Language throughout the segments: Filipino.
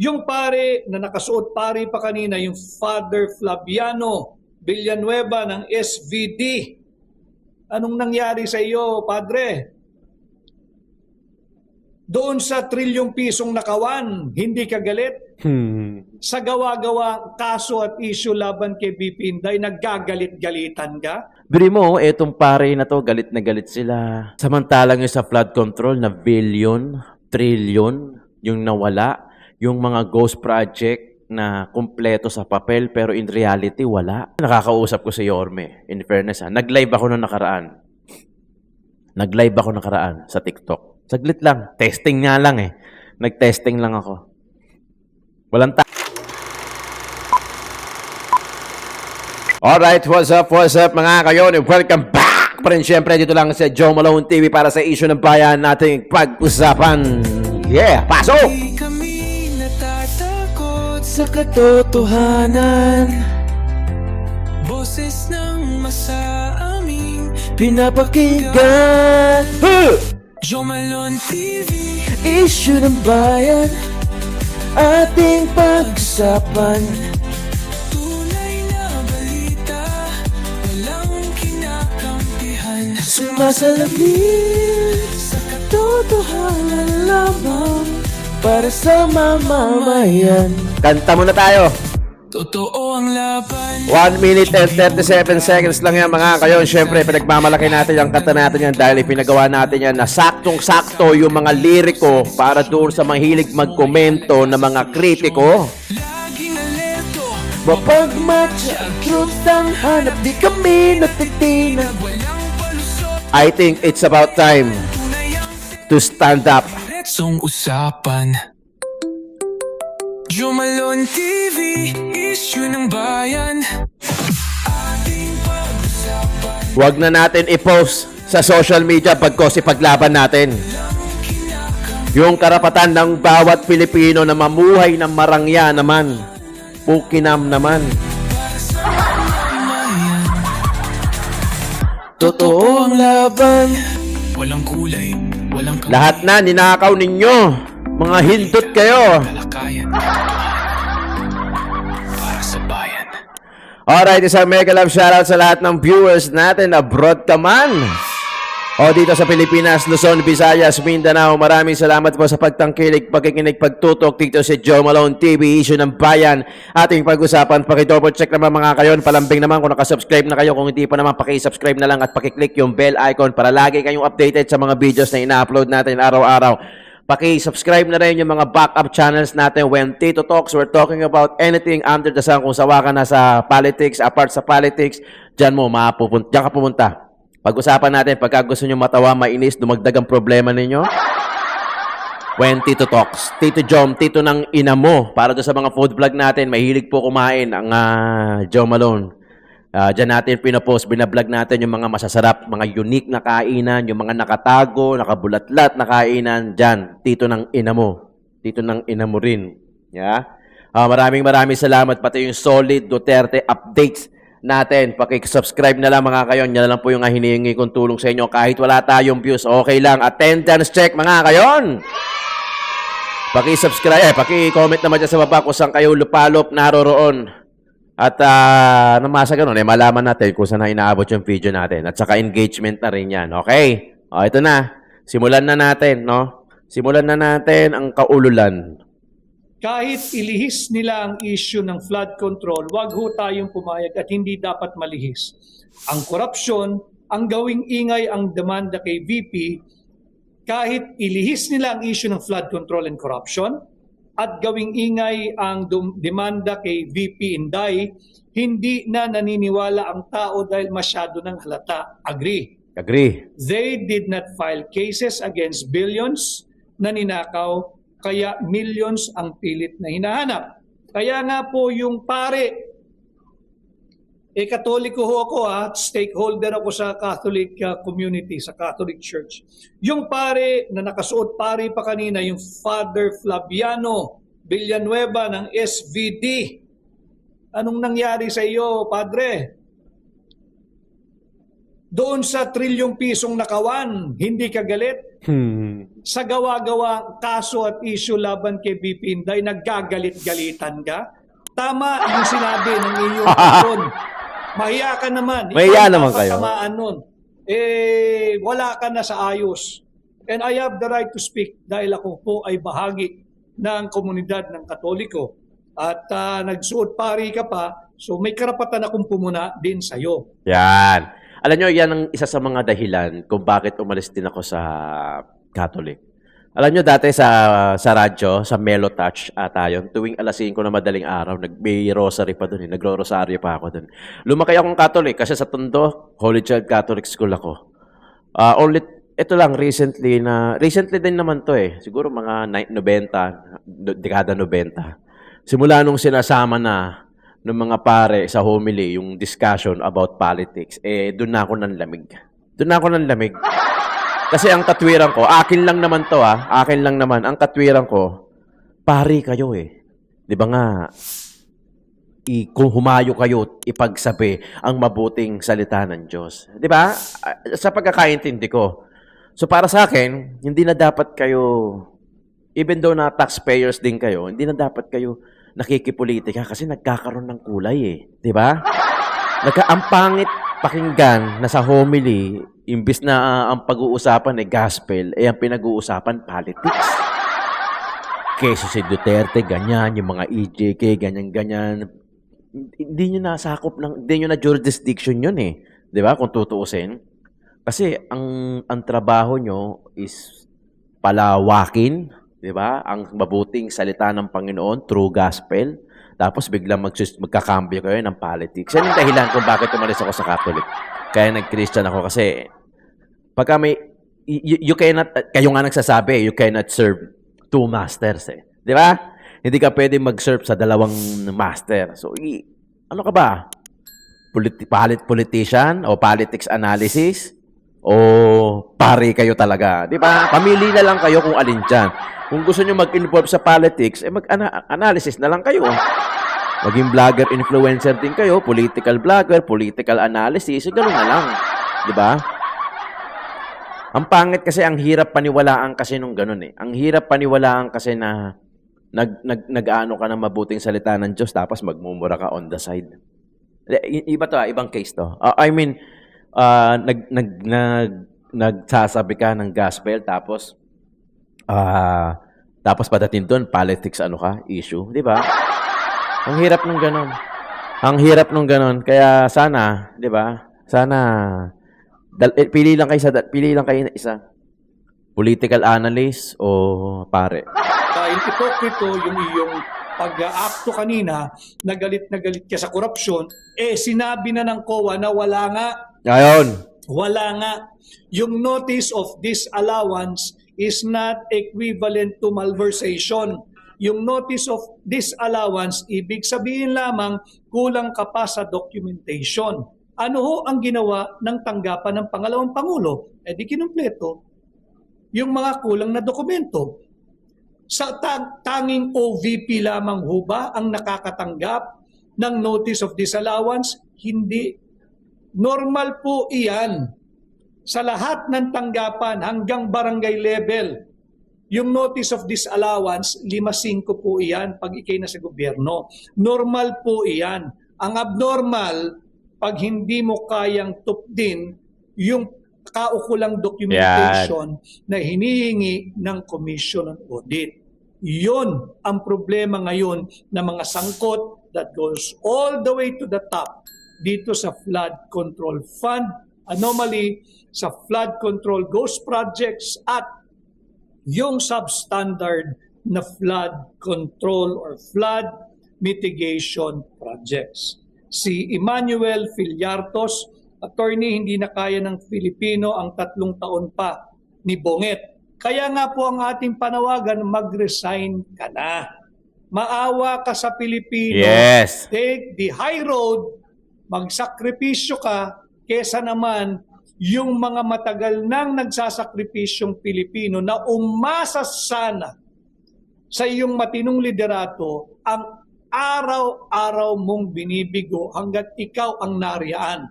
Yung pare na nakasuot pare pa kanina, yung Father Flaviano Villanueva ng SVD. Anong nangyari sa iyo, Padre? Doon sa trilyong pisong nakawan, hindi ka galit? Sa gawa-gawa kaso at issue laban kay BP Inday, naggagalit-galitan ka? Biri mo, etong pare na to, galit na galit sila. Samantalang yung sa flood control na billion, trillion, yung nawala, yung mga ghost project na kumpleto sa papel pero in reality wala. Nakakausap ko si Yorme, in fairness nag-live ako nung nakaraan. Nag-live ako nakaraan sa TikTok. Saglit lang, testing nga lang eh. Nag-testing lang ako. Walang Alright, what's up mga kayon? Welcome back pa rin syempre dito lang sa Joe Malone TV para sa issue ng bayan nating pag-usapan. Yeah, pasok! Di kami natatakot sa katotohanan. Boses ng masaaming pinapakinggan. Joe Malone TV, issue ng bayan, ating pag-usapan. Tunay na balita, walang kinakampihan. Sumasalamin sa katotohanan lamang para sa mamamayan. Kanta muna tayo. Totoo ang laban. 1 minute and 37 seconds lang yan mga kayon. Siyempre, pinagmamalaki natin yung kanta natin yan dahil ipinagawa natin yan na saktong-sakto yung mga liriko para doon sa mahilig magkomento na mga kritiko. Laging alerto, Mapagmatcha ang truth ang hanap, di kami natitinag. walang palusot. I think it's about time Tunay ang to stand up. diretsong usapan. Joe Malone TV, issue ng bayan, ating pag-usapan. Huwag na natin i-post sa social media pagkos ipaglaban natin yung karapatan ng bawat Pilipino na mamuhay ng marangya naman. Pukinam naman. Totoo ang laban, walang kulay, walang Lahat na ninakaw ninyo. Mga hindot kayo. kalakayan. Para sa bayan. Alright, isang mega love shoutout sa lahat ng viewers natin abroad ka man. O dito sa Pilipinas, Luzon, Visayas, Mindanao. Maraming salamat po sa pagtangkilik, pagkikinig, pagtutok dito sa Joe Malone TV, issue ng bayan. Ating pag-usapan, pakidouble check naman mga kayon. Palambing naman kung nakasubscribe na kayo. Kung hindi pa naman, pakisubscribe na lang at pakiclick yung bell icon para lagi kayong updated sa mga videos na ina-upload natin araw-araw. Paki-subscribe na rin yung mga backup channels natin when Tito Talks. We're talking about anything under the sun. Kung sawa ka na sa politics, apart sa politics, dyan ka pumunta. Pag-usapan natin, pagka gusto nyo matawa, mainis, dumagdag ang problema ninyo. When Tito Talks. Tito Jom, Tito ng ina mo. Para doon sa mga food vlog natin, mahilig po kumain ang Joe Malone. Diyan natin pinapost, binablog natin yung mga masasarap, mga unique na kainan, yung mga nakatago, nakabulatlat na kainan. Diyan, Tito ng ina mo. Tito ng ina mo rin. Yeah? Maraming salamat. Pati yung solid Duterte updates natin. Pakisubscribe na lang mga kayon. Yan na lang po yung hinihingi kong tulong sa inyo. Kahit wala tayong views, okay lang. Attendance check mga kayon. Pakisubscribe, paki-comment naman dyan sa baba kung saan kayo lupalop naroroon. At namasa ganun, malaman natin kung saan na inaabot yung video natin. At saka engagement na rin yan. Okay? O, ito na. Simulan na natin, no? Simulan na natin ang kaululan. Kahit ilihis nila ang issue ng flood control, wag ho tayong pumayag at hindi dapat malihis. Ang korupsyon, ang gawing ingay ang demanda kay VP, kahit ilihis nila ang issue ng flood control and corruption, at gawing ingay ang demanda kay VP Inday, hindi na naniniwala ang tao dahil masyado ng halata. Agree? Agree. They did not file cases against billions na ninakaw, kaya millions ang pilit na hinahanap. Kaya nga po yung pare, Katoliko ho ako, stakeholder ako sa Catholic community, sa Catholic Church. Yung pare na nakasuot pare pa kanina, yung Father Flaviano Villanueva ng SVD. Anong nangyari sa iyo, Padre? Doon sa trilyong pisong nakawan, hindi ka galit? Sa gawa-gawa kaso at issue laban kay BP Inday, naggagalit-galitan ka? Tama yung sinabi ng iyong patron. Mahiya ka naman. Mahiya Ikaw naman kayo. napatamaan nun. Wala ka na sa ayos. And I have the right to speak dahil ako po ay bahagi ng komunidad ng Katoliko. At nagsuot pari ka pa, so may karapatan akong pumuna din sa'yo. Yan. Alam nyo, yan ang isa sa mga dahilan kung bakit umalis din ako sa Catholic. Alam nyo, dati sa radyo, sa Melo Touch yun, tuwing alas 5 na madaling araw, may rosary pa doon, nagro-rosaryo pa ako doon. Lumaki akong Catholic kasi sa Tondo, Holy Child Catholic School ako. Ito lang, recently din naman to siguro mga 90, dekada 90. Simula nung sinasama na ng mga pare sa homily, yung discussion about politics, doon na ako nanlamig. Doon na ako nanlamig. Kasi ang katwiran ko, akin lang naman to akin lang naman, ang katwiran ko, pari kayo Di ba nga, kung humayo kayo, ipagsabi ang mabuting salita ng Diyos. Di ba? Sa pagkakaintindi ko. So para sa akin, hindi na dapat kayo, even though na taxpayers din kayo, hindi na dapat kayo nakikipolitika kasi nagkakaroon ng kulay Di ba? Ang pangit pakinggan na sa homily, imbis na ang pag-uusapan gospel, ang pinag-uusapan politics. Keso si Duterte, ganyan, yung mga EJK, ganyan-ganyan. Hindi nyo nasakop hindi nyo na jurisdiction yun Di ba? Kung tutuusin. Kasi ang trabaho nyo is palawakin, di ba? Ang mabuting salita ng Panginoon, true gospel. Tapos biglang magkakambyo kayo ng politics. Yan yung dahilan kung bakit umalis ako sa Catholic. Kaya nag-Christian ako kasi pagka you cannot, kayo nga nagsasabi, you cannot serve two masters Di ba? Hindi ka pwede mag-serve sa dalawang master. So, ano ka ba? Politician o politics analysis? O pare kayo talaga? Di ba? Pamili na lang kayo kung alin dyan. Kung gusto nyo mag-involve sa politics, mag-analysis na lang kayo. Maging vlogger, influencer din kayo, political vlogger, political analysis, gano'n na lang. Di ba? Ang pangit kasi, ang hirap paniwalaan kasi nung gano'n Ang hirap paniwalaan kasi na nag-ano ka ng mabuting salita ng Diyos tapos magmumura ka on the side. Iba to ibang case to. Nagsasabi ka ng gospel tapos padating doon politics issue, di ba? Ang hirap nung ganon. Ang hirap nung ganon. Kaya sana, di ba? Sana pili lang kayo na isa. Political analyst o pare. Dahil ipokrito yung iyong pag-aakto kanina, na galit ka sa korupsyon, sinabi na ng COA na wala nga. Ngayon. Wala nga. Yung notice of disallowance is not equivalent to malversation. Yung notice of disallowance, ibig sabihin lamang kulang ka pa sa documentation. Ano ho ang ginawa ng tanggapan ng pangalawang Pangulo? Di kinumpleto yung mga kulang na dokumento. Sa tanging OVP lamang ho ba ang nakakatanggap ng notice of disallowance? Hindi. Normal po iyan sa lahat ng tanggapan hanggang barangay level. Yung notice of disallowance, 5-5 po iyan pag ikay na sa gobyerno. Normal po iyan. Ang abnormal, pag hindi mo kayang tupdin yung kaukulang documentation na hinihingi ng Commission on Audit. Yun ang problema ngayon ng mga sangkot that goes all the way to the top dito sa Flood Control Fund, anomaly sa Flood Control Ghost Projects at yung substandard na flood control or flood mitigation projects. Si Emmanuel Fillartos, attorney, hindi na kaya ng Filipino ang 3 taon pa ni Bonget. Kaya nga po ang ating panawagan, mag-resign ka na. Maawa ka sa Pilipino. Yes. Take the high road, magsakripisyo ka, kesa naman yung mga matagal nang nagsasakripisyong Pilipino na umasa sana sa iyong matinong liderato ang araw-araw mong binibigo hanggat ikaw ang nariyaan.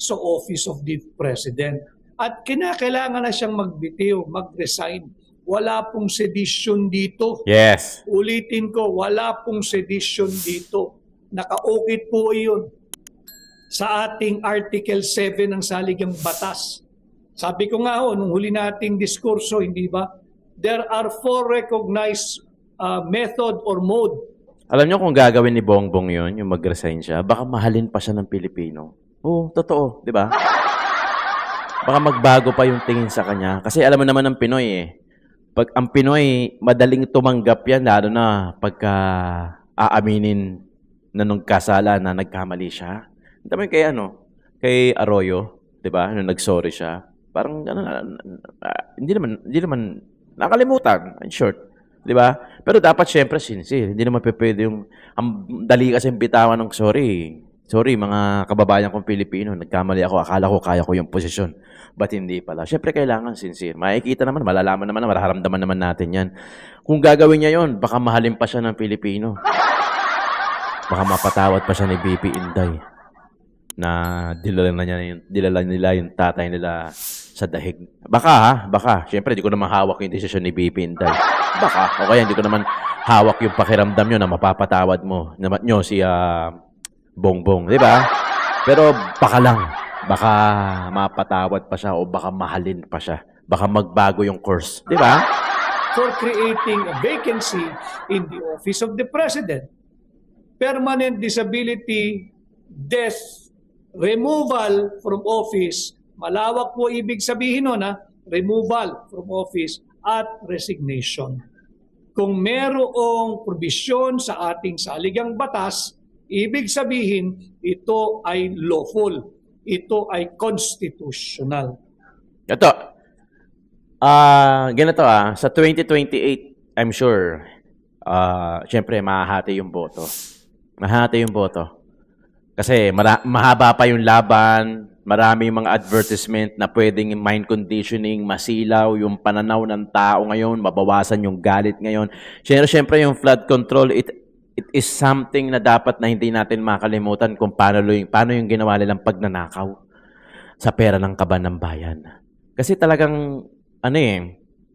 sa Office of the President. At kinakailangan na siyang magbitiw, mag-resign. Wala pong sedition dito. Yes. Ulitin ko, wala pong sedition dito. Nakaukit po iyon sa ating Article 7 ng Saligang Batas. Sabi ko nga nung huli nating diskurso, hindi ba? There are 4 recognized method or mode. Alam niyo kung gagawin ni Bongbong yon, yung mag-resign siya, baka mahalin pa siya ng Pilipino. Oo, totoo, di ba? Baka magbago pa yung tingin sa kanya. Kasi alam mo naman ng Pinoy eh. Pag ang Pinoy, madaling tumanggap yan, lalo na pagka aaminin na nung kasala na nagkamali siya. Tama kay kay Arroyo, 'di ba? Nung nagsorry siya. Parang hindi naman nakalimutan, in short, 'di ba? Pero dapat syempre sincere. Hindi naman pwede yung dali kasi bitawan ng sorry. Sorry mga kababayan kong Pilipino, nagkamali ako, akala ko kaya ko yung posisyon. Ba't hindi pala? Syempre kailangan sincere. Makikita naman, malalaman naman, mararamdaman naman natin yan. Kung gagawin niya yon, baka mahalin pa siya ng Pilipino. Baka mapatawad pa siya ni BP Inday na dilala nila yung tatay nila sa dahig. Baka. Syempre, di ko naman hawak yung desisyon ni BP Inday. Baka. O kaya, hindi ko naman hawak yung pakiramdam nyo na mapapatawad nyo si Bongbong, di ba? Pero baka lang, baka mapatawad pa siya o baka mahalin pa siya. Baka magbago yung course, di ba? For creating a vacancy in the Office of the President. Permanent disability, death, removal from office, malawak po ibig sabihin nun, removal from office at resignation. Kung merong probisyon sa ating saligang batas, ibig sabihin, ito ay lawful. Ito ay constitutional. Ito. Ganito sa 2028, I'm sure, syempre, mahahati yung boto. Mahahati yung boto. Kasi mahaba pa yung laban, marami mga advertisement na pwedeng mind conditioning, masilaw yung pananaw ng tao ngayon, mabawasan yung galit ngayon. Syempre yung flood control, it is something na dapat na hindi natin makalimutan kung paano yung ginawa nilang pagnanakaw sa pera ng kaban ng bayan. Kasi talagang,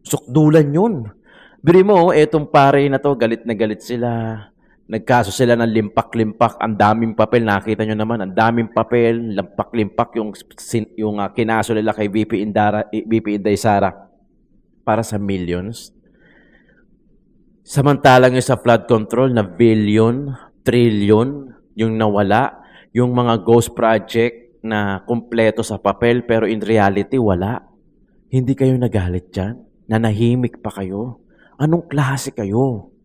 sukdulan yun. Biri mo, etong pare na to, galit na galit sila. Nagkaso sila ng limpak-limpak, ang daming papel, nakita nyo naman, ang daming papel, limpak-limpak yung kinaso nila kay VP Inday Sara para sa millions. Samantalang yung sa flood control na billion, trillion, yung nawala, yung mga ghost project na kumpleto sa papel pero in reality wala. Hindi kayo nagalit dyan? Nanahimik pa kayo? Anong klase kayo?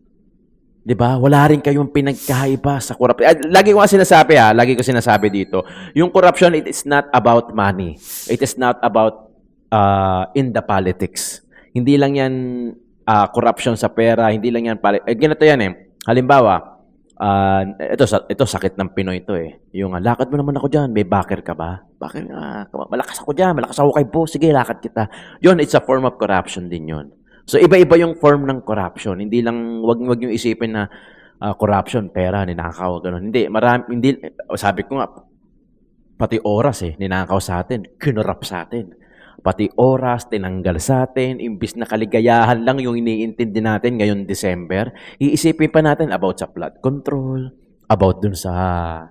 'Di ba? Wala rin kayong pinagkaiba sa corruption. Lagi ko sinasabi dito, yung corruption, it is not about money. It is not about in the politics. Hindi lang yan corruption sa pera, hindi lang yan ganito yan Halimbawa, ito sakit ng Pinoy ito Yung lakad mo naman ako diyan, may backer ka ba? Bakit malakas ako diyan, malakas ako kay boss, sige lakad kita. Yun, it's a form of corruption din yun. So iba-iba yung form ng corruption. Hindi lang wag niyo isipin na corruption, pera, ninakaw, gano'n. Hindi sabi ko nga pati oras ninakaw sa atin, kinurap sa atin. Pati oras tinanggal sa atin, imbis na kaligayahan lang yung iniintindi natin ngayon December, iisipin pa natin about sa flood control, about dun sa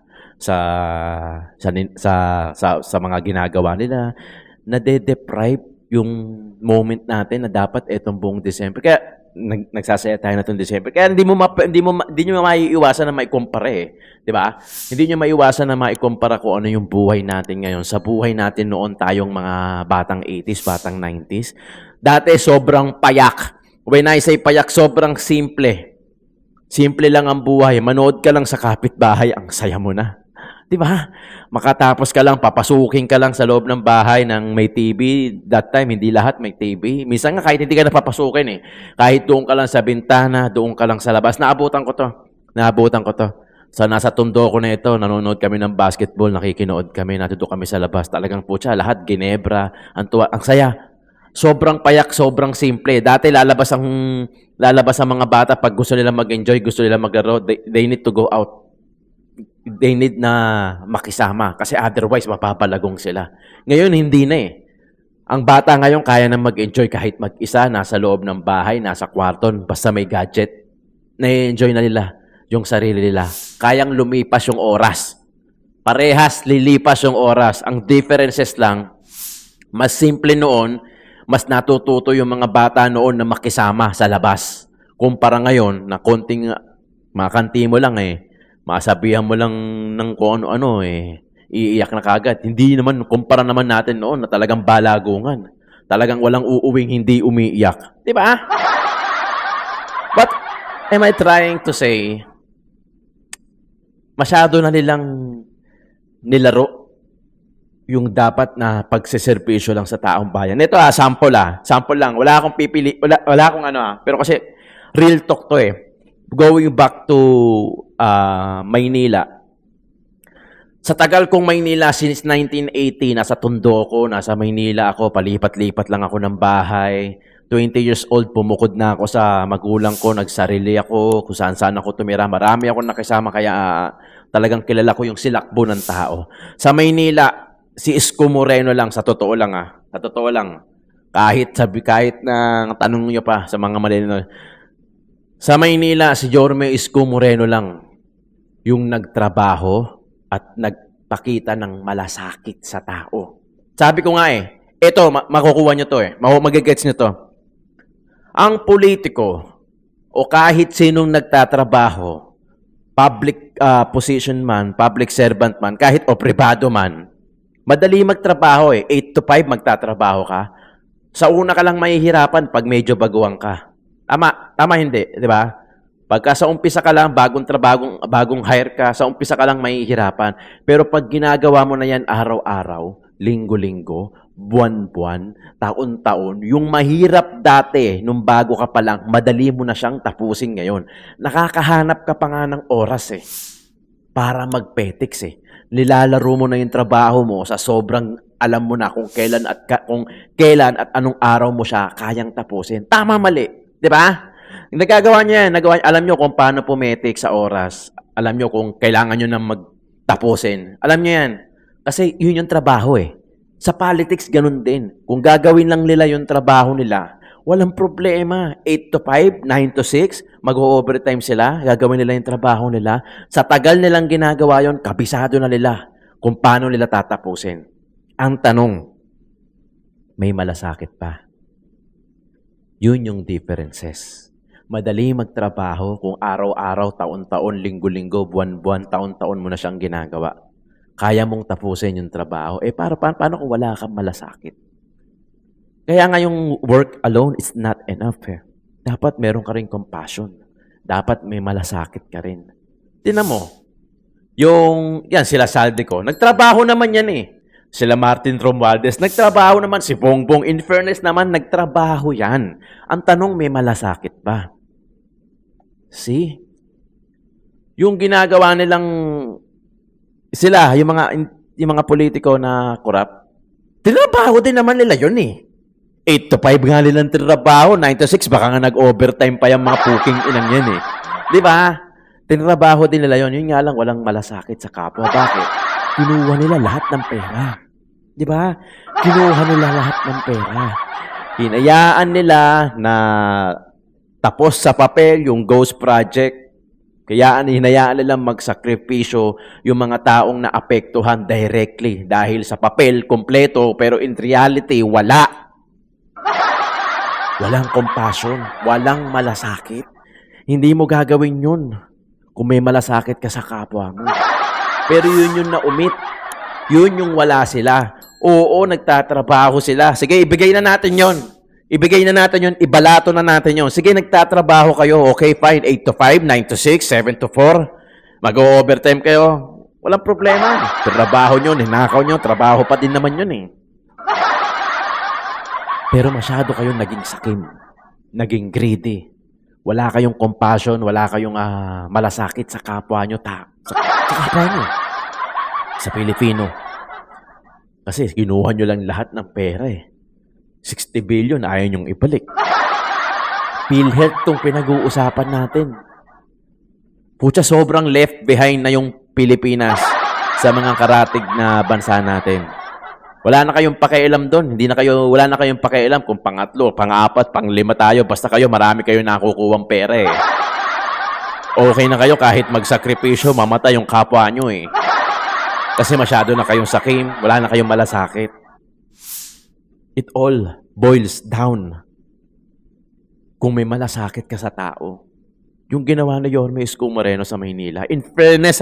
mga ginagawa nila, na de-deprive yung moment natin na dapat etong buong December. Kaya nagsasaya tayo na itong December. Kaya hindi nyo maiiwasan na maikumpara 'di ba? Hindi nyo maiiwasan na maikumpara kung ano yung buhay natin ngayon sa buhay natin noon tayong mga batang 80s, batang 90s. Dati sobrang payak. When I say payak, sobrang simple. Simple lang ang buhay. Manood ka lang sa kapitbahay, ang saya mo na. 'Di ba? Makatapos ka lang, papasukin ka lang sa loob ng bahay ng may TV. That time, hindi lahat may TV. Minsan nga kahit hindi ka napapasukin Kahit doon ka lang sa bintana, doon ka lang sa labas. Naabutan ko to. So, nasa tundo ko na ito, nanonood kami ng basketball, nakikinood kami, natuto kami sa labas. Talagang putya, lahat Ginebra, ang saya. Sobrang payak, sobrang simple. Dati lalabas ang mga bata pag gusto nila mag-enjoy, gusto nila maglaro, they need to go out. they need na makisama kasi otherwise mapapalagong sila. Ngayon hindi na eh. Ang bata ngayon kaya na mag-enjoy kahit mag-isa, nasa loob ng bahay, nasa kwarton, basta may gadget. Na-enjoy na nila yung sarili nila. Kayang lumipas yung oras. Parehas lilipas yung oras. Ang differences lang, mas simple noon, mas natututo yung mga bata noon na makisama sa labas. Kumpara ngayon na konting makanti mo lang eh, masabihan mo lang ng kung ano-ano eh, iiyak na kagad. Hindi naman, kumpara naman natin noon na talagang balagungan. Talagang walang uuwing hindi umiiyak. Di ba? But, am I trying to say, masyado na nilang nilaro yung dapat na pagseservisyo lang sa taong bayan. Ito sample Sample lang. Wala akong pipili, wala akong ano pero kasi real talk to eh. Going back to Maynila. Sa tagal kong Maynila, since 1980, nasa Tondo ako, nasa Maynila ako, palipat-lipat lang ako ng bahay. 20 years old, pumukod na ako sa magulang ko, nagsarili ako, kung saan-saan ako tumira. Marami ako nakisama, kaya talagang kilala ko yung silakbo ng tao. Sa Maynila, si Isko Moreno lang, sa totoo lang sa totoo lang. Kahit na tanong niyo pa sa mga malilino. Sa Maynila, si Jorme Isko Moreno lang yung nagtrabaho at nagpakita ng malasakit sa tao. Sabi ko nga ito, makukuha nyo to magigets nyo to. Ang politiko o kahit sinong nagtatrabaho, public position man, public servant man, kahit o privado man, madali magtrabaho 8 to 5 magtatrabaho ka. Sa una ka lang mahihirapan pag medyo baguhan ka. Tama hindi, di ba? Pagka sa umpisa ka lang, bagong hire ka, sa umpisa ka lang mahihirapan. Pero pag ginagawa mo na yan araw-araw, linggo-linggo, buwan-buwan, taon-taon, yung mahirap dati, nung bago ka pa lang, madali mo na siyang tapusin ngayon. Nakakahanap ka pa nga ng oras para magpetiks Nilalaro mo na yung trabaho mo sa sobrang alam mo na kung kailan at anong araw mo siya kayang tapusin. Tama, mali. Di ba? Nagagawa niya yan. Alam niyo kung paano pumetik sa oras. Alam niyo kung kailangan niyo na magtapusin. Alam niyo yan. Kasi yun yung trabaho Sa politics, ganun din. Kung gagawin lang nila yung trabaho nila, walang problema. 8 to 5, 9 to 6, mag-overtime sila, gagawin nila yung trabaho nila. Sa tagal nilang ginagawa yon, kabisado na nila kung paano nila tatapusin. Ang tanong, may malasakit pa. Yun yung differences. Madali magtrabaho kung araw-araw, taon-taon, linggo-linggo, buwan-buwan, taon-taon mo na siyang ginagawa. Kaya mong tapusin yung trabaho. Paano kung wala kang malasakit? Kaya nga yung work alone is not enough. Dapat meron ka rin compassion. Dapat may malasakit ka rin. Tingnan mo, yan sila Saldico, nagtrabaho naman yan Sila Martin Romualdez, nagtrabaho naman. Si Bongbong, in fairness naman, nagtrabaho yan. Ang tanong, may malasakit ba? See? Yung ginagawa nilang sila, yung mga politiko na corrupt, tinabaho din naman nila yun 8 to 5 nga nilang tinabaho, 9 to 6, baka nga nag-overtime pa yung mga puking inang yan Di ba? Tinabaho din nila yun. Yun nga lang, walang malasakit sa kapwa. Bakit? Kinuha nila lahat ng pera. Di ba? Kinuha nila lahat ng pera. Hinayaan nila na tapos sa papel yung Ghost Project. Kaya hinayaan nila magsakripisyo yung mga taong naapektuhan directly dahil sa papel, kompleto, pero in reality, wala. Walang compassion, walang malasakit. Hindi mo gagawin yun kung may malasakit ka sa kapwa mo. Pero yun yung na-omit. Yun yung wala sila. Oo, nagtatrabaho sila. Sige, ibigay na natin yon. Ibigay na natin yun, ibalato na natin yun. Sige, nagtatrabaho kayo. Okay, fine. 8 to 5, 9 to 6, 7 to 4. Mag-overtime kayo. Walang problema. Trabaho nyo, ninakaw nyo, trabaho pa din naman yun Pero masyado kayong naging sakim. Naging greedy. Wala kayong compassion, wala kayong malasakit sa kapwa nyo. Sa kapwa nyo. Sa Pilipino. Kasi kinuha nyo lang lahat ng pera 60 billion, ayaw nyong ibalik. PhilHealth tong pinag-uusapan natin. Pucha, sobrang left behind na yung Pilipinas sa mga karatig na bansa natin. Wala na kayong pakialam doon. Wala na kayong pakialam kung pangatlo, pang-apat, pang-lima tayo. Basta kayo, marami kayo nakukuwang pera eh. Okay na kayo kahit magsakripisyo, mamatay yung kapwa nyo eh. Kasi masyado na kayong sakim, wala na kayong malasakit. It all boils down kung may malasakit ka sa tao. Yung ginawa ni Yorme Isko Moreno sa Maynila. In fairness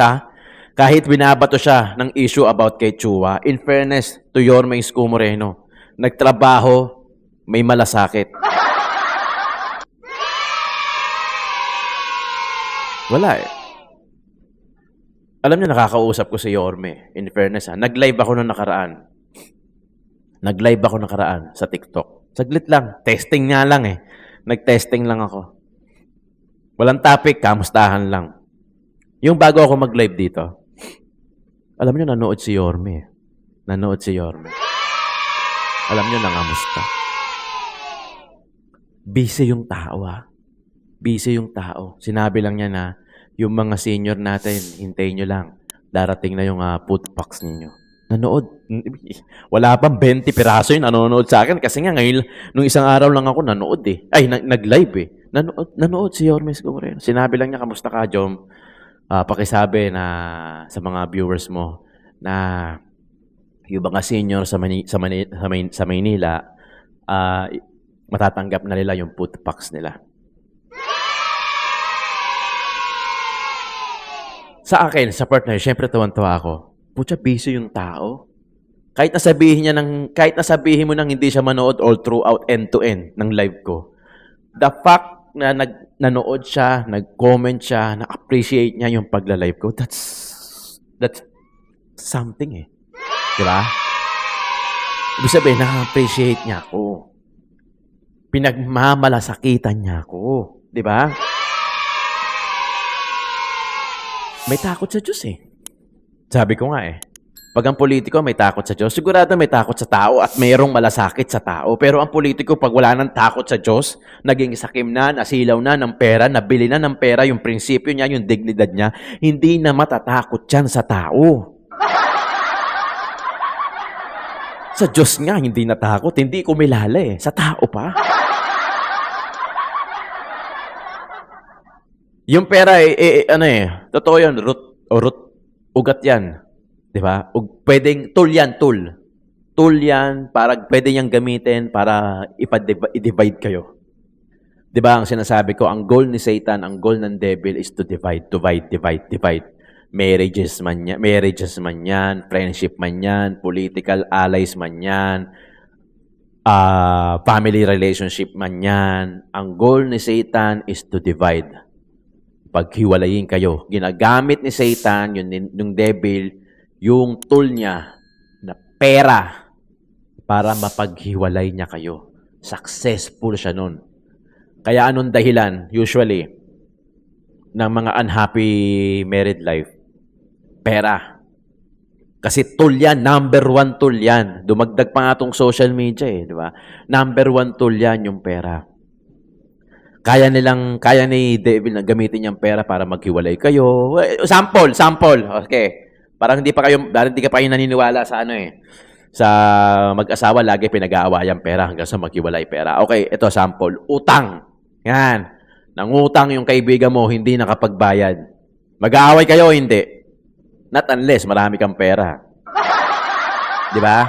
kahit binabato siya ng issue about kay Chua, in fairness to Yorme Isko Moreno, nagtrabaho, may malasakit. Wala eh. Alam niyo, nakakausap ko si Yorme. In fairness nag-live ako nung nakaraan. Sa TikTok. Saglit lang. Testing nga lang eh. Nag-testing lang ako. Walang topic, kamustahan lang. Yung bago ako mag-live dito, alam niyo, nanood si Yorme. Alam niyo, nangamusta. Busy yung tao Busy yung tao. Sinabi lang niya na, yung mga senior natin, hintayin nyo lang. Darating na yung food packs ninyo. Nanood. Wala pang 20 piraso yung nanonood sa akin. Kasi nga ngayon, nung isang araw lang ako nanood eh. Ay, nag-live eh. Nanood si Yorme Isko Moreno. Sinabi lang niya, kamusta ka, Jom? Pakisabi na sa mga viewers mo na yung mga senior sa Maynila, matatanggap na nila yung food packs nila. Sa akin, sa partner, syempre tuwan-tuwa ako. Putya, busy yung tao. Kahit nasabihin mo nang hindi siya manood all throughout end-to-end ng live ko. The fact na nanood siya, nag-comment siya, na-appreciate niya yung pagla-live ko, that's something eh. Diba? Ibig sabihin, na-appreciate niya ako. Pinagmamalasakitan niya ako. Diba? May takot sa Diyos eh. Sabi ko nga eh. Pag ang politiko may takot sa Diyos, sigurado may takot sa tao at mayroong malasakit sa tao. Pero ang politiko, pag wala nang takot sa Diyos, naging sakim na, nasilaw na ng pera, nabili na ng pera, yung prinsipyo niya, yung dignidad niya, hindi na matatakot yan sa tao. Sa Diyos nga, hindi natakot. Hindi kumilala eh. Sa tao pa. Yung pera totoo yun, ugat yan. Diba? Pwedeng tool yan. Tool yan, para pwede niyang gamitin para i-divide kayo. Diba? Ang sinasabi ko, ang goal ni Satan, ang goal ng devil is to divide. Marriages man yan, friendship man yan, political allies man yan, family relationship man yan. Ang goal ni Satan is to divide. Paghiwalayin kayo. Ginagamit ni Satan, yung devil, yung tool niya na pera para mapaghiwalay niya kayo. Successful siya nun. Kaya anong dahilan, usually, ng mga unhappy married life? Pera. Kasi tool yan, number one tool yan. Dumagdag pa nga itong social media eh, di ba? Number one tool yan, yung pera. Kaya ni devil na gamitin yung pera para maghiwalay kayo. Sample. Okay. Parang hindi ka pa yung naniniwala sa sa mag-asawa, lagi pinag-aawayan pera hanggang sa maghiwalay pera. Okay, ito sample. Utang. Yan. Nangutang yung kaibigan mo, hindi nakapagbayad. Mag-aaway kayo, hindi. Not unless marami kang pera. Di ba?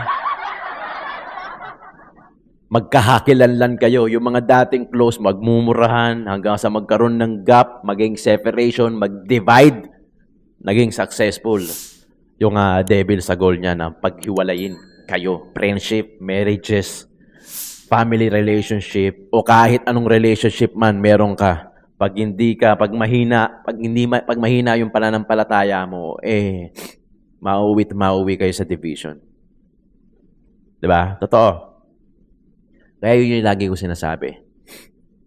Magkahakilanlan kayo. Yung mga dating close, magmumurahan hanggang sa magkaroon ng gap, maging separation, mag-divide, naging successful. Yung devil sa goal niya na paghiwalayin kayo. Friendship, marriages, family relationship, o kahit anong relationship man meron ka. Pag mahina yung pananampalataya mo, mauwi kayo sa division. Diba? Totoo. Kaya yun yung lagi ko sinasabi.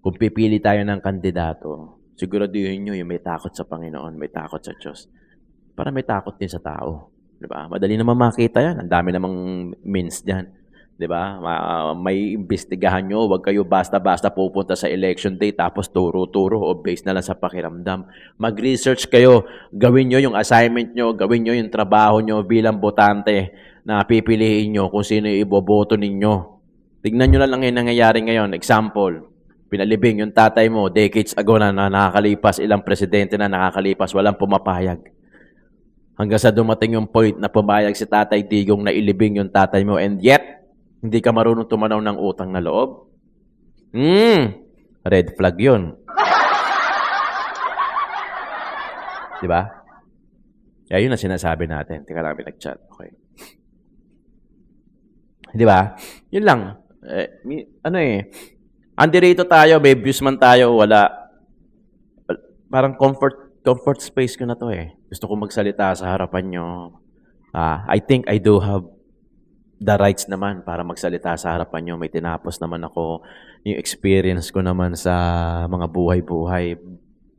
Kung pipili tayo ng kandidato, siguraduhin nyo yung may takot sa Panginoon, may takot sa Diyos. Para may takot din sa tao. Diba? Madali naman makita yan. Ang dami namang means dyan. 'Di ba? May imbestigahan nyo. Huwag kayo basta-basta pupunta sa election day tapos turo-turo o based na lang sa pakiramdam. Mag-research kayo. Gawin nyo yung assignment nyo. Gawin nyo yung trabaho nyo bilang botante na pipiliin nyo kung sino yung iboboto ninyo. Tignan nyo na lang yung nangyayari ngayon. Example, pinalibing yung tatay mo decades ago na nakakalipas, ilang presidente na nakakalipas, walang pumapayag. Hanggang sa dumating yung point na pumayag si Tatay Digong na ilibing yung tatay mo and yet, hindi ka marunong tumanaw ng utang na loob? Red flag yun. Diba? Kaya yun ang sinasabi natin. Teka lang, nag-chat. Okay. Diba? Yun lang. Andirito tayo, may views man tayo, wala. Parang comfort space ko na to eh. Gusto ko magsalita sa harapan nyo. I think I do have the rights naman para magsalita sa harapan nyo. May tinapos naman ako. Yung experience ko naman sa mga buhay-buhay.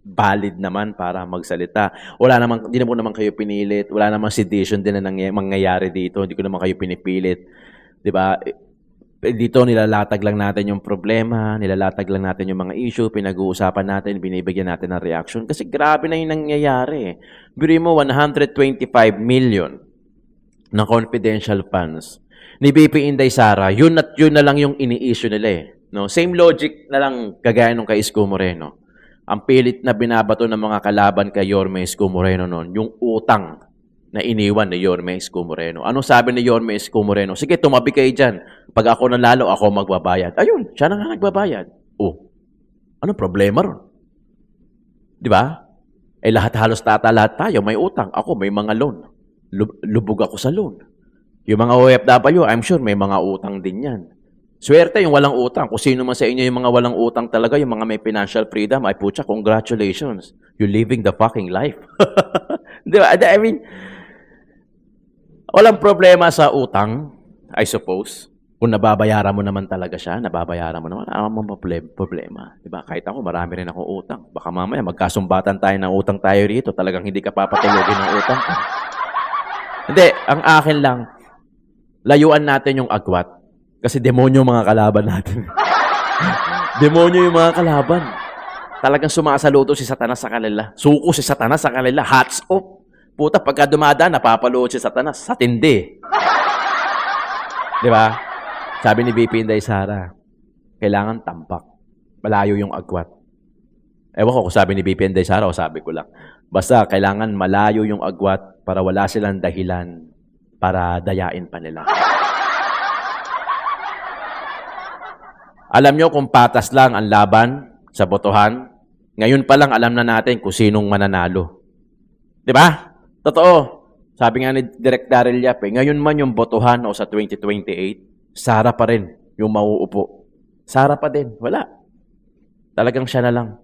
Valid naman para magsalita. Hindi naman kayo pinilit. Wala namang sedition din na mangyayari dito. Hindi ko naman kayo pinipilit. Diba? Dito nilalatag lang natin yung problema, nilalatag lang natin yung mga issue, pinag-uusapan natin, binibigyan natin ng reaction. Kasi grabe na yung nangyayari. Biro mo, 125 million na confidential funds ni BP Inday Sara, yun na lang yung ini-issue nila eh. No? Same logic na lang kagaya nung kay Isko Moreno. Ang pilit na binabato ng mga kalaban kay Yorme Isko Moreno noon, yung utang na iniwan ni Yorme Isko Moreno. Anong sabi ni Yorme Isko Moreno? Sige, tumabi kayo dyan. Pag ako nanalo, ako magbabayad. Ayun, siya na nga nagbabayad. Oh, anong problema ron? Di ba? Lahat halos lahat tayo may utang. Ako may mga loan. Lubog ako sa loan. Yung mga OFW, I'm sure may mga utang din yan. Swerte yung walang utang. Kung sino man sa inyo yung mga walang utang talaga, yung mga may financial freedom, ay putya, congratulations. You're living the fucking life. Di ba? I mean, walang problema sa utang, I suppose. Kung nababayaran mo naman talaga siya, nababayaran mo naman, mong problema. Diba? Kahit ako, marami rin akong utang. Baka mamaya, magkasumbatan tayo ng utang tayo rito, talagang hindi ka papatulogin ng utang. Hindi, ang akin lang, layuan natin yung agwat. Kasi demonyo mga kalaban natin. Demonyo yung mga kalaban. Talagang sumasaluto si Satanas sa kanila. Suko si Satanas sa kanila. Hats off. Puta, pagka dumadaan, napapalood si Satanas. Sa tindi. Di ba? Sabi ni BP Inday Sara, kailangan tampak. Malayo yung agwat. Ewan ko kung sabi ni BP Inday Sara o sabi ko lang. Basta kailangan malayo yung agwat para wala silang dahilan para dayain pa nila. Alam nyo kung patas lang ang laban sa botohan, ngayon pa lang alam na natin kung sinong mananalo. Di ba? Totoo. Sabi nga ni Direk Daryl Yap, ngayon man yung botohan o sa 2028, Sara pa rin yung mauupo. Sara pa din. Wala. Talagang siya na lang.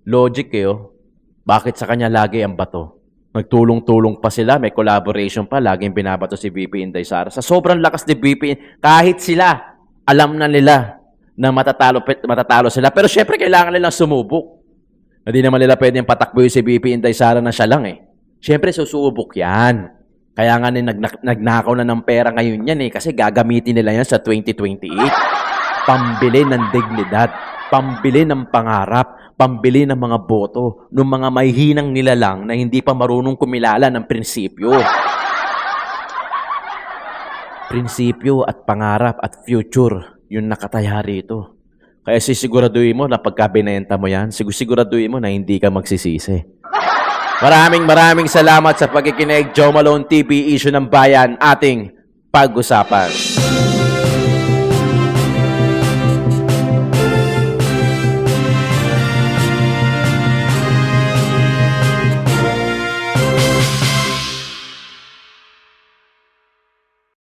Logic kayo. Bakit sa kanya lagi ang bato? Nagtulong-tulong pa sila, may collaboration pa, laging binabato si VP Inday Sara. Sa sobrang lakas ni VP, kahit sila, alam na nila na matatalo sila. Pero syempre, kailangan nilang sumubok. Hindi naman nila pwedeng patakbo si VP Inday Sara na siya lang eh. Siyempre, susubok yan. Kaya nga nagnakaw na ng pera ngayon yan eh. Kasi gagamitin nila yan sa 2028. Pambili ng dignidad. Pambili ng pangarap. Pambili ng mga boto. Ng mga mahihinang nilalang na hindi pa marunong kumilala ng prinsipyo. Prinsipyo at pangarap at future. Yung nakataya rito. Kaya sisiguraduhin mo na pagka binenta mo yan, siguraduhin mo na hindi ka magsisisi. Maraming salamat sa pagkikinig. Joe Malone TV, Issue ng Bayan, ating pag-usapan.